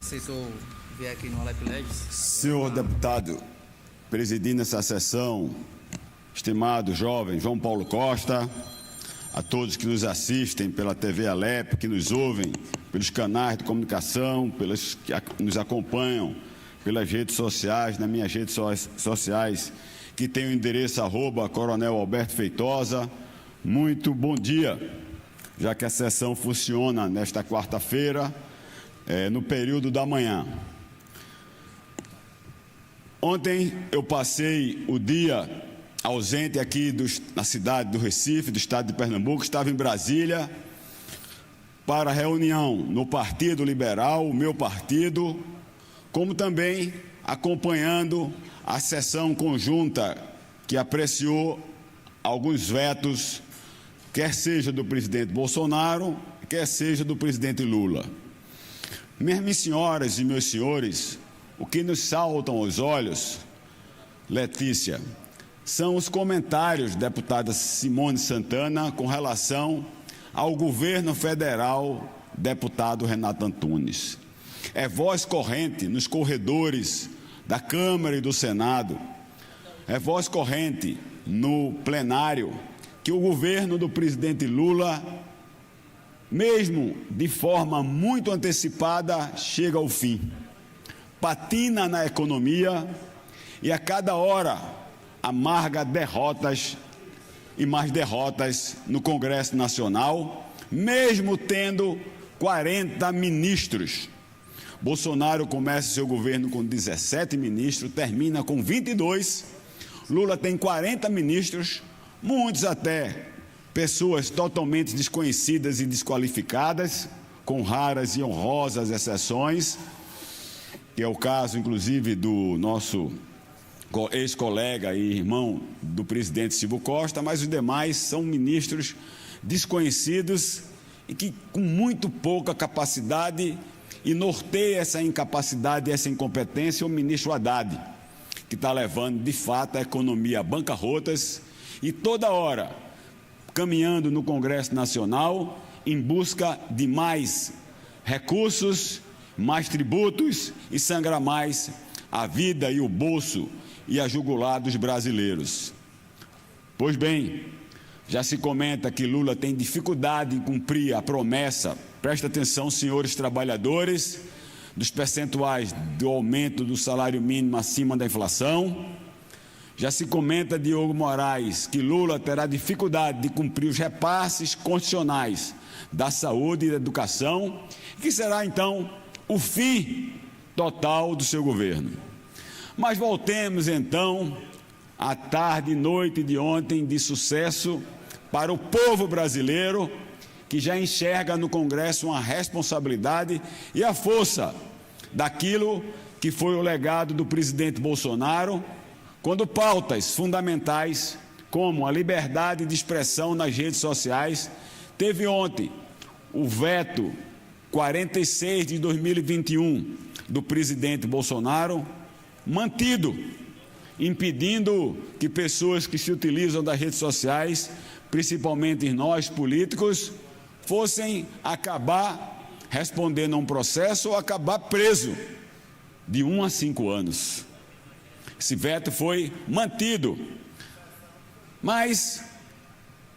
Aceitou vir aqui no Alep Legis? Senhor deputado, presidindo essa sessão, estimado jovem João Paulo Costa, a todos que nos assistem pela TV Alep, que nos ouvem pelos canais de comunicação, pelos que nos acompanham pelas redes sociais, nas minhas redes sociais, que tem o endereço @Coronel Alberto Feitosa. Muito bom dia, já que a sessão funciona nesta quarta-feira, no período da manhã. Ontem eu passei o dia ausente aqui na cidade do Recife, do estado de Pernambuco, estava em Brasília para reunião no Partido Liberal, o meu partido, como também acompanhando a sessão conjunta que apreciou alguns vetos, quer seja do presidente Bolsonaro, quer seja do presidente Lula. Minhas senhoras e meus senhores, o que nos saltam aos olhos, Letícia, são os comentários da deputada Simone Santana com relação ao governo federal, deputado Renato Antunes. É voz corrente nos corredores da Câmara e do Senado, é voz corrente no plenário que o governo do presidente Lula, mesmo de forma muito antecipada, chega ao fim. Patina na economia e a cada hora amarga derrotas e mais derrotas no Congresso Nacional, mesmo tendo 40 ministros. Bolsonaro começa seu governo com 17 ministros, termina com 22. Lula tem 40 ministros, muitos até pessoas totalmente desconhecidas e desqualificadas, com raras e honrosas exceções, que é o caso, inclusive, do nosso ex-colega e irmão do presidente Silvio Costa, mas os demais são ministros desconhecidos e que com muito pouca capacidade, e norteia essa incapacidade e essa incompetência o ministro Haddad, que está levando, de fato, a economia a bancarrotas e toda hora caminhando no Congresso Nacional em busca de mais recursos, mais tributos e sangrar mais a vida e o bolso e a jugular dos brasileiros. Pois bem, já se comenta que Lula tem dificuldade em cumprir a promessa, presta atenção, senhores trabalhadores, dos percentuais do aumento do salário mínimo acima da inflação. Já se comenta, Diogo Moraes, que Lula terá dificuldade de cumprir os repasses constitucionais da saúde e da educação, que será, então, o fim total do seu governo. Mas voltemos, então, à tarde e noite de ontem de sucesso para o povo brasileiro, que já enxerga no Congresso uma responsabilidade e a força daquilo que foi o legado do presidente Bolsonaro, quando pautas fundamentais, como a liberdade de expressão nas redes sociais, teve ontem o veto 46 de 2021 do presidente Bolsonaro mantido, impedindo que pessoas que se utilizam das redes sociais, principalmente nós políticos, fossem acabar respondendo a um processo ou acabar preso de 1 a 5 anos. Esse veto foi mantido. Mas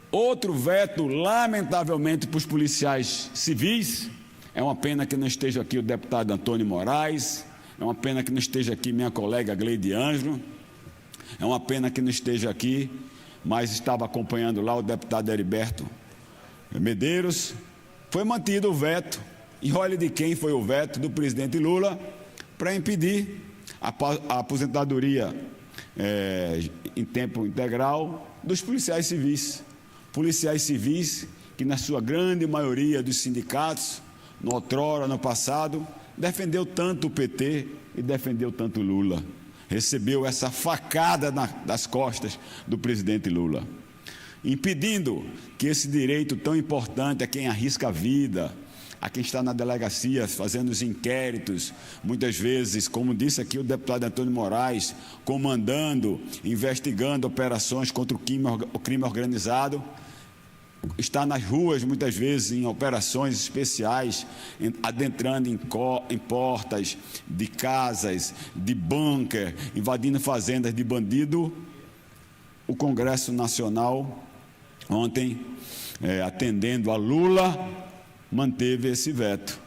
outro veto, lamentavelmente, para os policiais civis, é uma pena que não esteja aqui o deputado Antônio Moraes, é uma pena que não esteja aqui minha colega Gleide Ângelo, é uma pena que não esteja aqui, mas estava acompanhando lá o deputado Heriberto Medeiros. Foi mantido o veto, e olha de quem foi o veto, do presidente Lula, para impedir a aposentadoria em tempo integral dos policiais civis. Policiais civis que, na sua grande maioria dos sindicatos, no outrora, no passado, defendeu tanto o PT e defendeu tanto Lula. Recebeu essa facada das costas do presidente Lula, impedindo que esse direito tão importante a quem arrisca a vida, a quem está na delegacia fazendo os inquéritos, muitas vezes, como disse aqui o deputado Antônio Moraes, comandando, investigando operações contra o crime organizado, está nas ruas, muitas vezes, em operações especiais, adentrando em portas de casas, de bunker, invadindo fazendas de bandido. O Congresso Nacional, ontem, atendendo a Lula, manteve esse veto.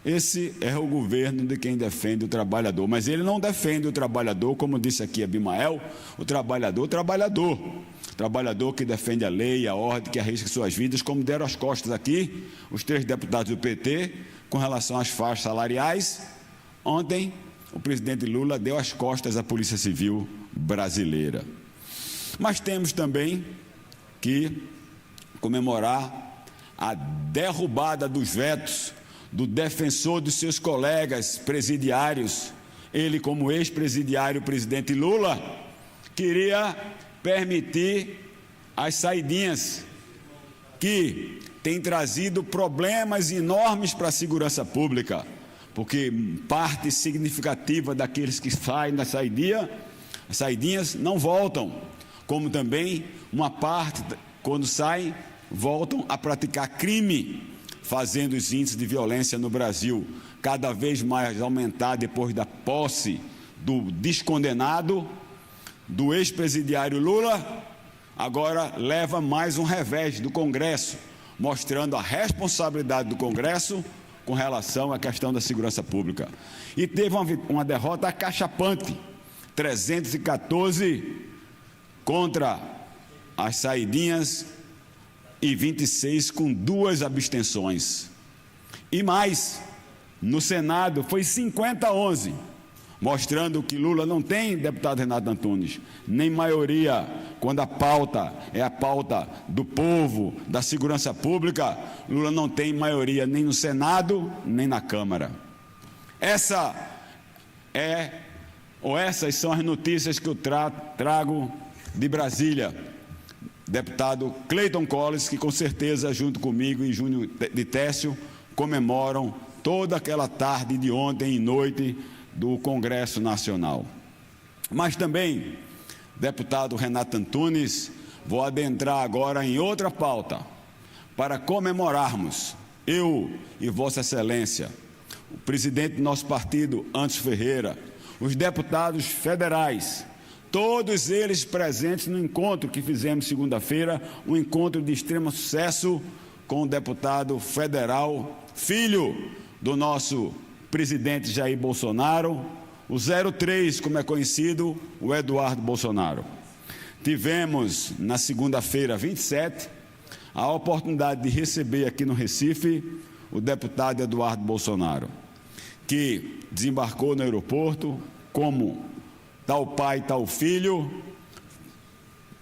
Esse é o governo de quem defende o trabalhador, mas ele não defende o trabalhador, como disse aqui Abimael, o trabalhador que defende a lei, a ordem, que arrisca suas vidas, como deram as costas aqui os 3 deputados do PT com relação às faixas salariais. Ontem, o presidente Lula deu as costas à Polícia Civil brasileira. Mas temos também que comemorar a derrubada dos vetos do defensor dos seus colegas presidiários. Ele, como ex-presidiário, o presidente Lula, queria permitir as saidinhas, que tem trazido problemas enormes para a segurança pública, porque parte significativa daqueles que saem das saidinhas não voltam, como também uma parte, quando saem, voltam a praticar crime, fazendo os índices de violência no Brasil cada vez mais aumentar depois da posse do descondenado, do ex-presidiário Lula. Agora leva mais um revés do Congresso, mostrando a responsabilidade do Congresso com relação à questão da segurança pública. E teve uma derrota acachapante, 314 contra as saidinhas e 26 com 2 abstenções. E mais, no Senado foi 50-11, mostrando que Lula não tem, deputado Renato Antunes, nem maioria, quando a pauta é a pauta do povo, da segurança pública. Lula não tem maioria nem no Senado, nem na Câmara. Essas são as notícias que eu trago de Brasília. Deputado Cleiton Collins, que com certeza, junto comigo e Júnior de Técio, comemoram toda aquela tarde de ontem e noite do Congresso Nacional. Mas também, deputado Renato Antunes, vou adentrar agora em outra pauta, para comemorarmos, eu e Vossa Excelência, o presidente do nosso partido, Antônio Ferreira, os deputados federais, todos eles presentes no encontro que fizemos segunda-feira, um encontro de extremo sucesso com o deputado federal, filho do nosso presidente Jair Bolsonaro, o 03, como é conhecido, o Eduardo Bolsonaro. Tivemos, na segunda-feira, 27, a oportunidade de receber aqui no Recife o deputado Eduardo Bolsonaro, que desembarcou no aeroporto como tal pai, tal filho,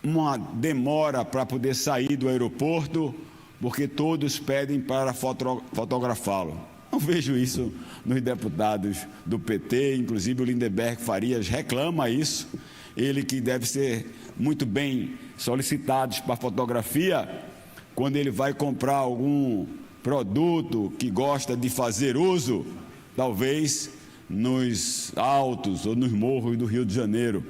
uma demora para poder sair do aeroporto, porque todos pedem para fotografá-lo. Não vejo isso nos deputados do PT, inclusive o Lindenberg Farias reclama isso, ele que deve ser muito bem solicitado para fotografia, quando ele vai comprar algum produto que gosta de fazer uso, talvez nos altos ou nos morros do Rio de Janeiro.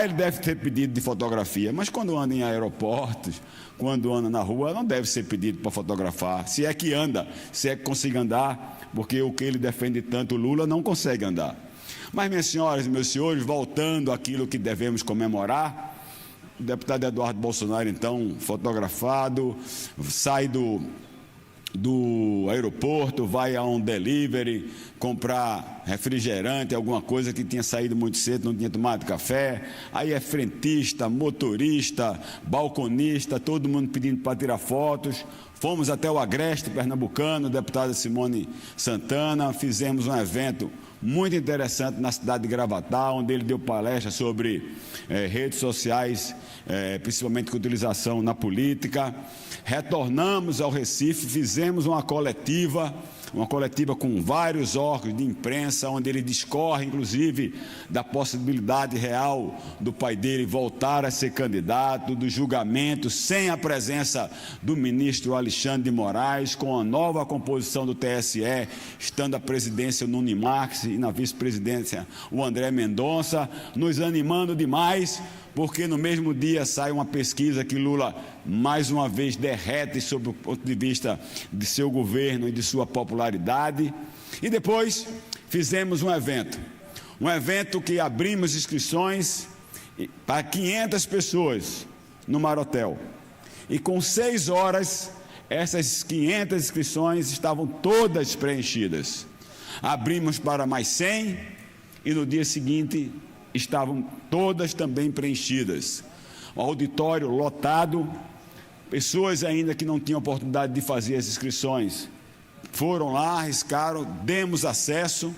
Ele deve ter pedido de fotografia, mas quando anda em aeroportos, quando anda na rua, não deve ser pedido para fotografar, se é que anda, se é que consiga andar, porque o que ele defende tanto, Lula, não consegue andar. Mas, minhas senhoras e meus senhores, voltando àquilo que devemos comemorar, o deputado Eduardo Bolsonaro, então, fotografado, sai do aeroporto, vai a um delivery, comprar refrigerante, alguma coisa que tinha saído muito cedo, não tinha tomado café, aí é frentista, motorista, balconista, todo mundo pedindo para tirar fotos. Fomos até o Agreste Pernambucano, deputada Simone Santana, fizemos um evento muito interessante na cidade de Gravatá, onde ele deu palestra sobre redes sociais, principalmente com utilização na política. Retornamos ao Recife, fizemos uma coletiva uma coletiva com vários órgãos de imprensa, onde ele discorre, inclusive, da possibilidade real do pai dele voltar a ser candidato, do julgamento sem a presença do ministro Alexandre de Moraes, com a nova composição do TSE, estando a presidência o Nunes Marques e na vice-presidência o André Mendonça, nos animando demais, porque no mesmo dia sai uma pesquisa que Lula, mais uma vez, derrete sob o ponto de vista de seu governo e de sua popularidade. E depois fizemos um evento que abrimos inscrições para 500 pessoas no Marotel. E com 6 horas, essas 500 inscrições estavam todas preenchidas. Abrimos para mais 100 e no dia seguinte estavam todas também preenchidas. O auditório lotado, pessoas ainda que não tinham oportunidade de fazer as inscrições, foram lá, arriscaram, demos acesso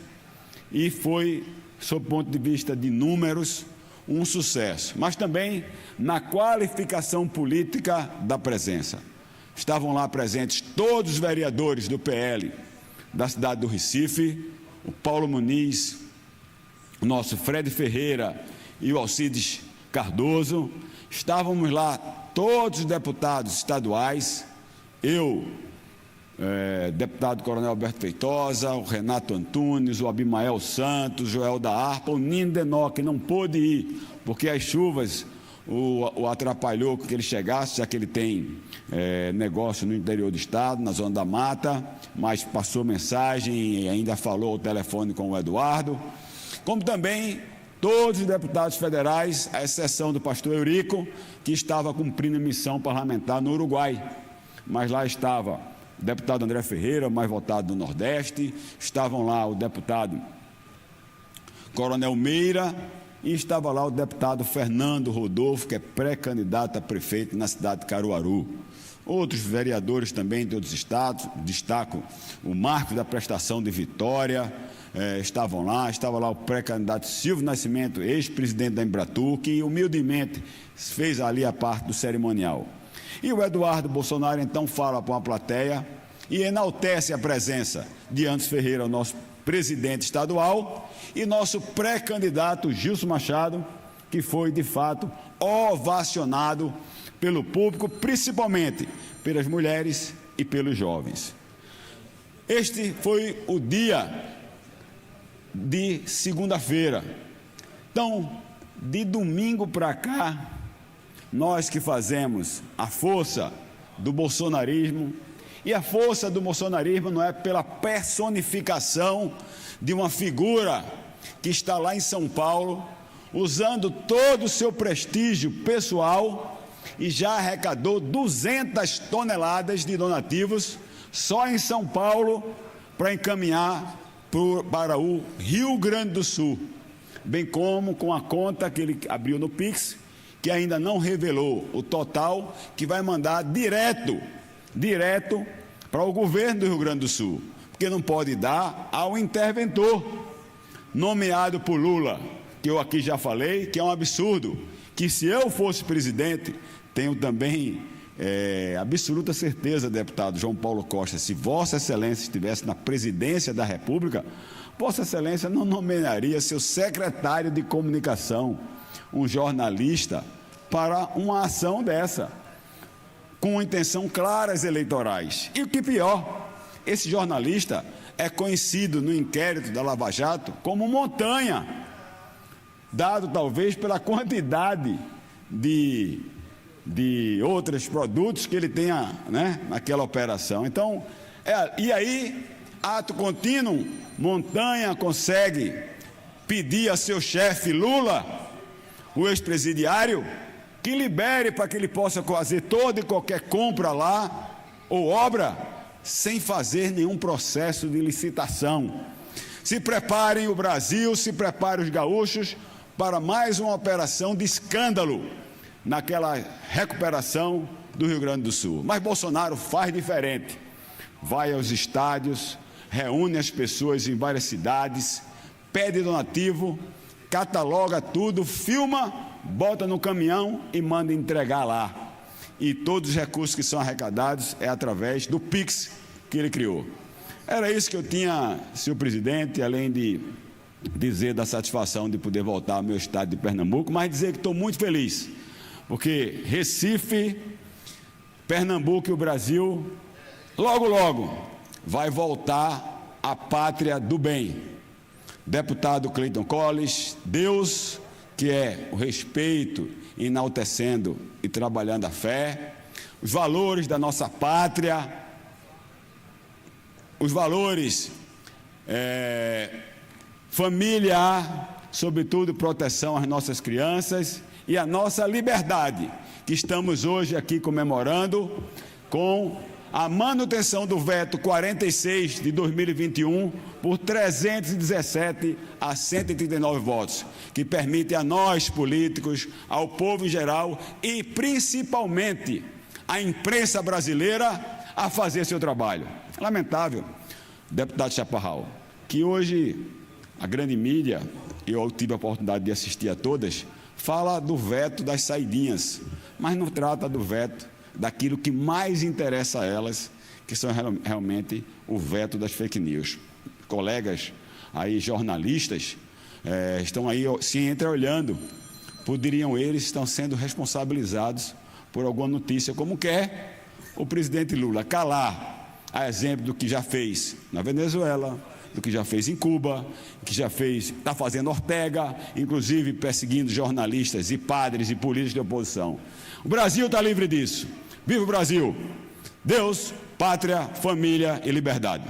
e foi, sob o ponto de vista de números, um sucesso. Mas também na qualificação política da presença. Estavam lá presentes todos os vereadores do PL da cidade do Recife, o Paulo Muniz, o nosso Fred Ferreira e o Alcides Cardoso. Estávamos lá todos os deputados estaduais, eu, deputado Coronel Alberto Feitosa, o Renato Antunes, o Abimael Santos, Joel da Harpa, o Nino Denó, que não pôde ir, porque as chuvas o atrapalhou que ele chegasse, já que ele tem negócio no interior do estado, na zona da mata, mas passou mensagem e ainda falou ao telefone com o Eduardo, como também todos os deputados federais, à exceção do pastor Eurico, que estava cumprindo missão parlamentar no Uruguai, mas lá estava o deputado André Ferreira, o mais votado do Nordeste, estavam lá o deputado Coronel Meira e estava lá o deputado Fernando Rodolfo, que é pré-candidato a prefeito na cidade de Caruaru. Outros vereadores também de outros estados, destaco o Marcos da Prestação de Vitória, estavam lá, estava lá o pré-candidato Silvio Nascimento, ex-presidente da Embratur, que humildemente fez ali a parte do cerimonial. E o Eduardo Bolsonaro então fala para uma plateia e enaltece a presença de Anderson Ferreira, o nosso presidente estadual, e nosso pré-candidato Gilson Machado, que foi de fato ovacionado pelo público, principalmente pelas mulheres e pelos jovens. Este foi o dia de segunda-feira. Então, de domingo para cá, nós que fazemos a força do bolsonarismo, e a força do bolsonarismo não é pela personificação de uma figura que está lá em São Paulo, usando todo o seu prestígio pessoal e já arrecadou 200 toneladas de donativos só em São Paulo para encaminhar para o Rio Grande do Sul, bem como com a conta que ele abriu no Pix, que ainda não revelou o total, que vai mandar direto para o governo do Rio Grande do Sul, porque não pode dar ao interventor nomeado por Lula, que eu aqui já falei, que é um absurdo, que se eu fosse presidente, tenho também absoluta certeza, deputado João Paulo Costa, se Vossa Excelência estivesse na presidência da República, Vossa Excelência não nomearia seu secretário de comunicação, um jornalista, para uma ação dessa, com intenção claras eleitorais. E o que pior, esse jornalista é conhecido no inquérito da Lava Jato como Montanha, dado talvez pela quantidade de outros produtos que ele tenha, né, naquela operação. Então, e aí, ato contínuo, Montanha consegue pedir a seu chefe Lula, o ex-presidiário, que libere para que ele possa fazer toda e qualquer compra lá, ou obra, sem fazer nenhum processo de licitação. Se preparem o Brasil, se preparem os gaúchos para mais uma operação de escândalo naquela recuperação do Rio Grande do Sul. Mas Bolsonaro faz diferente. Vai aos estádios, reúne as pessoas em várias cidades, pede donativo, cataloga tudo, filma, bota no caminhão e manda entregar lá. E todos os recursos que são arrecadados é através do Pix que ele criou. Era isso que eu tinha, senhor presidente, além de dizer da satisfação de poder voltar ao meu estado de Pernambuco, mas dizer que estou muito feliz, porque Recife, Pernambuco e o Brasil, logo, logo, vai voltar à pátria do bem. Deputado Clayton Colles, Deus, que é o respeito, enaltecendo e trabalhando a fé, os valores da nossa pátria, os valores família, sobretudo proteção às nossas crianças e a nossa liberdade, que estamos hoje aqui comemorando com a manutenção do veto 46 de 2021 por 317 a 139 votos, que permite a nós políticos, ao povo em geral e principalmente à imprensa brasileira a fazer seu trabalho. Lamentável, deputado Chaparral, que hoje a grande mídia, eu tive a oportunidade de assistir a todas, fala do veto das saidinhas, mas não trata do veto daquilo que mais interessa a elas, que são realmente o veto das fake news. Colegas aí, jornalistas, estão aí, se entreolhando, poderiam eles estão sendo responsabilizados por alguma notícia, como quer o presidente Lula calar, a exemplo do que já fez na Venezuela, do que já fez em Cuba, que já fez, está fazendo Ortega, inclusive perseguindo jornalistas e padres e políticos de oposição. O Brasil está livre disso. Viva o Brasil! Deus, pátria, família e liberdade.